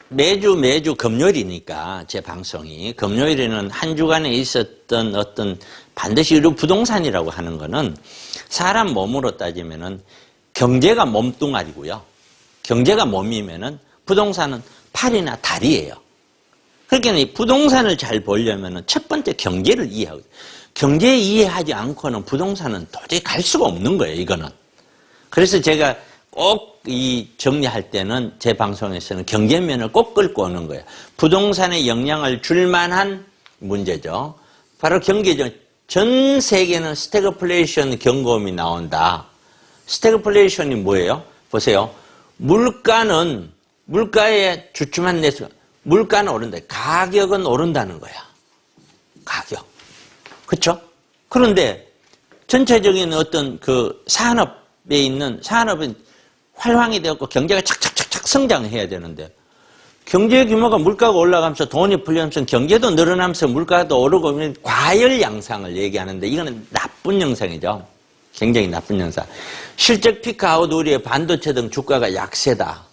매주 금요일이니까 제 방송이 금요일에는 한 주간에 있었던 어떤 반드시 의료 부동산이라고 하는 거는 사람 몸으로 따지면은 경제가 몸뚱아리고요. 경제가 몸이면은 부동산은 팔이나 다리예요. 그러니까 이 부동산을 잘 보려면은 첫 번째 경제를 이해하고, 경제 이해하지 않고는 부동산은 도저히 갈 수가 없는 거예요, 이거는. 그래서 제가 꼭 이 정리할 때는 제 방송에서는 경제면을 꼭 끌고 오는 거예요. 부동산에 영향을 줄 만한 문제죠. 바로 경제죠. 전 세계는 스태그플레이션 경고음이 나온다. 스태그플레이션이 뭐예요? 보세요. 물가에 주춤한 내수, 물가는 오른다. 가격은 오른다는 거야. 가격. 그렇죠? 그런데 전체적인 어떤 그 산업에 있는 산업은 활황이 되었고 경제가 착착착착 성장해야 되는데 경제 규모가 물가가 올라가면서 돈이 풀리면서 경제도 늘어나면서 물가도 오르고 과열 양상을 얘기하는데 이거는 나쁜 현상이죠. 굉장히 나쁜 현상. 실적 피크아웃 우리의 반도체 등 주가가 약세다.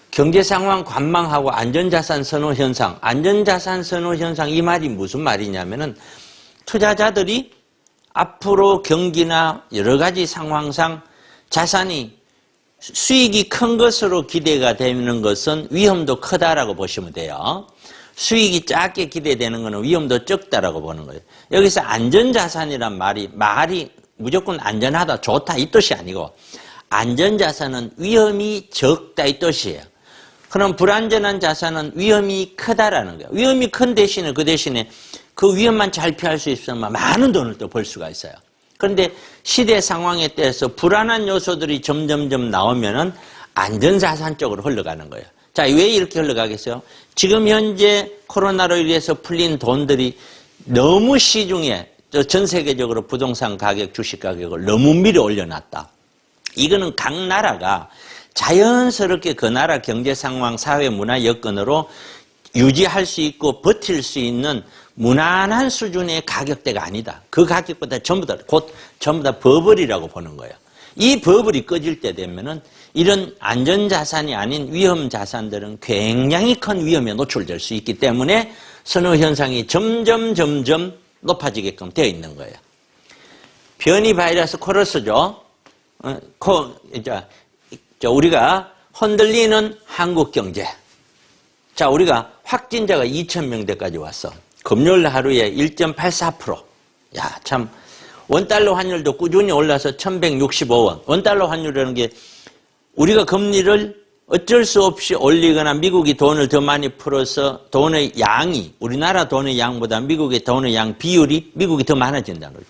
경제 상황 관망하고 안전자산 선호 현상. 안전자산 선호 현상 이 말이 무슨 말이냐면은 투자자들이 앞으로 경기나 여러 가지 상황상 자산이 수익이 큰 것으로 기대가 되는 것은 위험도 크다라고 보시면 돼요. 수익이 작게 기대되는 것은 위험도 적다라고 보는 거예요. 여기서 안전자산이란 말이 무조건 안전하다, 좋다 이 뜻이 아니고 안전자산은 위험이 적다 이 뜻이에요. 그럼 불안전한 자산은 위험이 크다라는 거예요. 위험이 큰 대신에 그 대신에 그 위험만 잘 피할 수 있으면 많은 돈을 또 벌 수가 있어요. 그런데 시대 상황에 따라서 불안한 요소들이 점점점 나오면은 안전자산 쪽으로 흘러가는 거예요. 자, 왜 이렇게 흘러가겠어요? 지금 현재 코로나로 인해서 풀린 돈들이 너무 시중에 전 세계적으로 부동산 가격, 주식 가격을 너무 밀어 올려놨다. 이거는 각 나라가 자연스럽게 그 나라 경제 상황, 사회, 문화 여건으로 유지할 수 있고 버틸 수 있는 무난한 수준의 가격대가 아니다. 그 가격보다 전부 다 버블이라고 보는 거예요. 이 버블이 꺼질 때 되면은 이런 안전자산이 아닌 위험자산들은 굉장히 큰 위험에 노출될 수 있기 때문에 선호 현상이 점점 높아지게끔 되어 있는 거예요. 변이 바이러스 코러스죠. 우리가 흔들리는 한국 경제. 자, 우리가 확진자가 2,000명대까지 왔어. 금요일 하루에 1.84%. 야, 참. 원달러 환율도 꾸준히 올라서 1,165원. 원달러 환율이라는 게 우리가 금리를 어쩔 수 없이 올리거나 미국이 돈을 더 많이 풀어서 돈의 양이, 우리나라 돈의 양보다 미국의 돈의 양 비율이 미국이 더 많아진다는 거죠.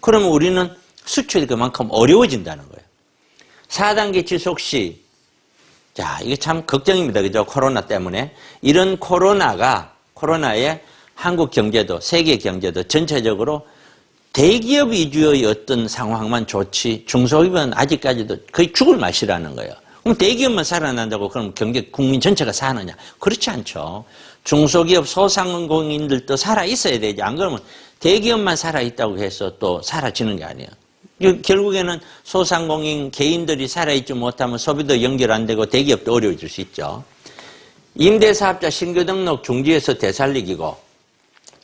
그러면 우리는 수출이 그만큼 어려워진다는 거예요. 4단계 지속 시, 자, 이게 참 걱정입니다. 그죠? 코로나 때문에. 이런 코로나에 한국 경제도, 세계 경제도 전체적으로 대기업 위주의 어떤 상황만 좋지, 중소기업은 아직까지도 거의 죽을 맛이라는 거예요. 그럼 대기업만 살아난다고 그럼 경제, 국민 전체가 사느냐? 그렇지 않죠. 중소기업, 소상공인들도 살아있어야 되지. 안 그러면 대기업만 살아있다고 해서 또 사라지는 게 아니에요. 결국에는 소상공인 개인들이 살아있지 못하면 소비도 연결 안 되고 대기업도 어려워질 수 있죠. 임대사업자 신규 등록 중지에서 되살리기고,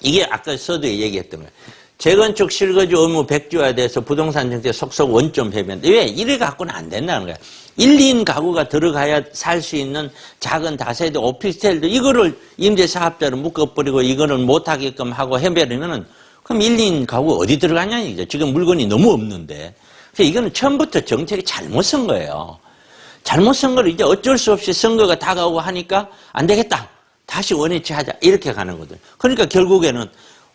이게 아까 서두에 얘기했던 거예요. 재건축 실거주 의무 100주화에 대해서 부동산 정책 속속 원점 해변. 왜? 이래 갖고는 안 된다는 거예요. 1, 2인 가구가 들어가야 살 수 있는 작은 다세대 오피스텔도 이거를 임대사업자로 묶어버리고 이거를 못하게끔 하고 해버리면은 그럼 1, 2인 가구 어디 들어가냐는 얘기죠. 지금 물건이 너무 없는데. 그래서 이거는 처음부터 정책이 잘못 쓴 거예요. 잘못 쓴 걸 이제 어쩔 수 없이 선거가 다가오고 하니까 안 되겠다. 다시 원위치하자. 이렇게 가는 거든. 그러니까 결국에는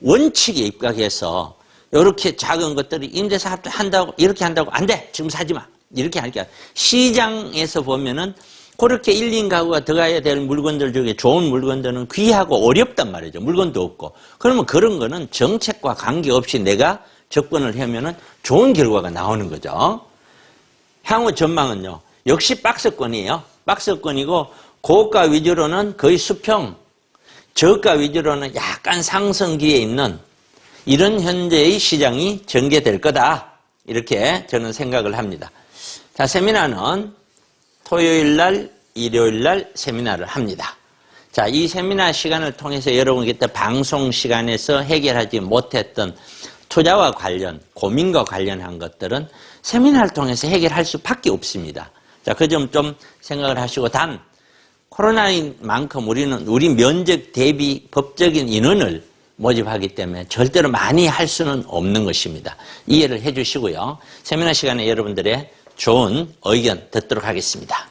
원칙에 입각해서 이렇게 작은 것들이 임대사업도 한다고 이렇게 한다고 안 돼. 지금 사지 마. 이렇게 하니까 시장에서 보면은 그렇게 1, 2인 가구가 들어가야 될 물건들 중에 좋은 물건들은 귀하고 어렵단 말이죠. 물건도 없고. 그러면 그런 거는 정책과 관계없이 내가 접근을 하면은 좋은 결과가 나오는 거죠. 향후 전망은요. 역시 박스권이에요. 박스권이고 고가 위주로는 거의 수평, 저가 위주로는 약간 상승기에 있는 이런 현재의 시장이 전개될 거다. 이렇게 저는 생각을 합니다. 자, 세미나는 토요일 날 일요일 날 세미나를 합니다. 자, 이 세미나 시간을 통해서 여러분 그때 방송 시간에서 해결하지 못했던 투자와 관련, 고민과 관련한 것들은 세미나를 통해서 해결할 수밖에 없습니다. 자, 그 점 좀 생각을 하시고, 단 코로나인 만큼 우리는 우리 면적 대비 법적인 인원을 모집하기 때문에 절대로 많이 할 수는 없는 것입니다. 이해를 해 주시고요. 세미나 시간에 여러분들의 좋은 의견 듣도록 하겠습니다.